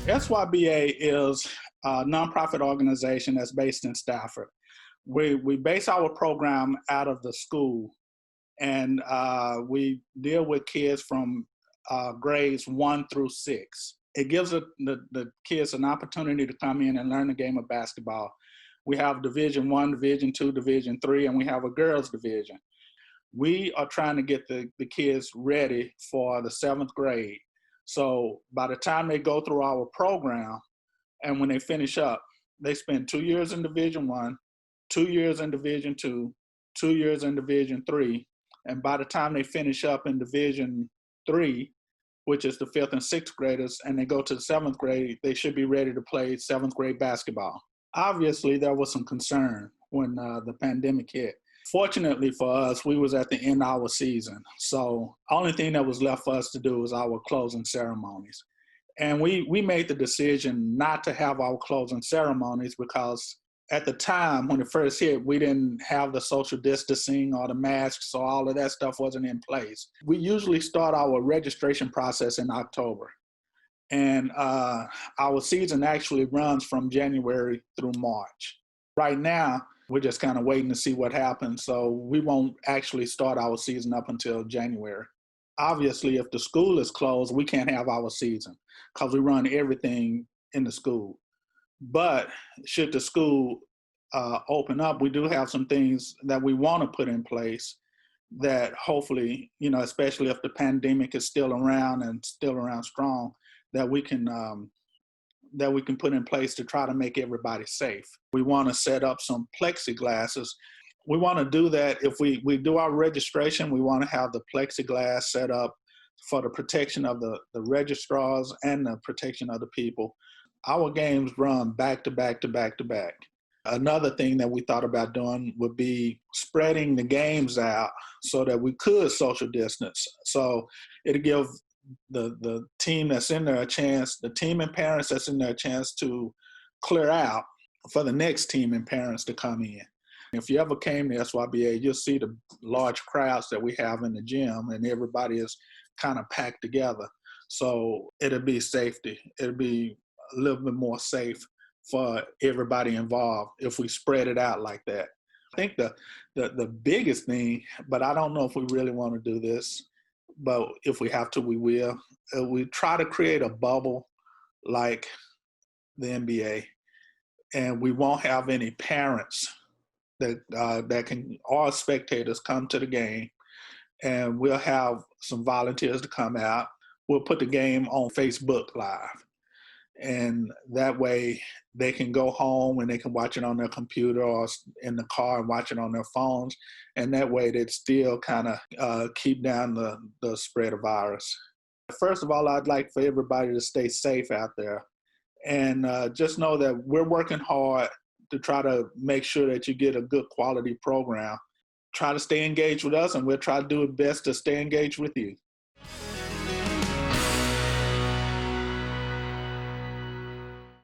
SYBA is a nonprofit organization that's based in Stafford. We base our program out of the school, and we deal with kids from grades 1 through 6. It gives the kids an opportunity to come in and learn the game of basketball. We have Division 1, Division 2, Division 3, and we have a girls division. We are trying to get the kids ready for the 7th grade. So by the time they go through our program and when they finish up, they spend 2 years in Division 1, 2 years in Division 2, 2 years in Division 3. And by the time they finish up in Division 3, which is the 5th and 6th graders, and they go to the 7th grade, they should be ready to play 7th grade basketball. Obviously, there was some concern when the pandemic hit. Fortunately for us, we was at the end of our season. So only thing that was left for us to do was our closing ceremonies. And we made the decision not to have our closing ceremonies because at the time when it first hit, we didn't have the social distancing or the masks, so all of that stuff wasn't in place. We usually start our registration process in October. And our season actually runs from January through March. Right now, we're just kind of waiting to see what happens. So we won't actually start our season up until January. Obviously, if the school is closed, we can't have our season because we run everything in the school. But should the school open up, we do have some things that we want to put in place that hopefully, especially if the pandemic is still around and still around strong, that we can put in place to try to make everybody safe. We want to set up some plexiglasses. We want to do that. If we do our registration, we want to have the plexiglass set up for the protection of the registrars and the protection of the people. Our games run back to back to back to back. Another thing that we thought about doing would be spreading the games out so that we could social distance. So it'll give the team that's in there a chance, the team and parents that's in there a chance to clear out for the next team and parents to come in. If you ever came to SYBA, you'll see the large crowds that we have in the gym, and everybody is kind of packed together. So it'll be safety. It'll be a little bit more safe for everybody involved if we spread it out like that. I think the biggest thing, but I don't know if we really want to do this, but if we have to, we will. We try to create a bubble like the NBA, and we won't have any parents that can, or spectators, come to the game, and we'll have some volunteers to come out. We'll put the game on Facebook Live, and that way they can go home and they can watch it on their computer or in the car and watch it on their phones, and that way they'd still kind of keep down the spread of virus. First of all, I'd like for everybody to stay safe out there, and just know that we're working hard to try to make sure that you get a good quality program. Try to stay engaged with us, and we'll try to do our best to stay engaged with you.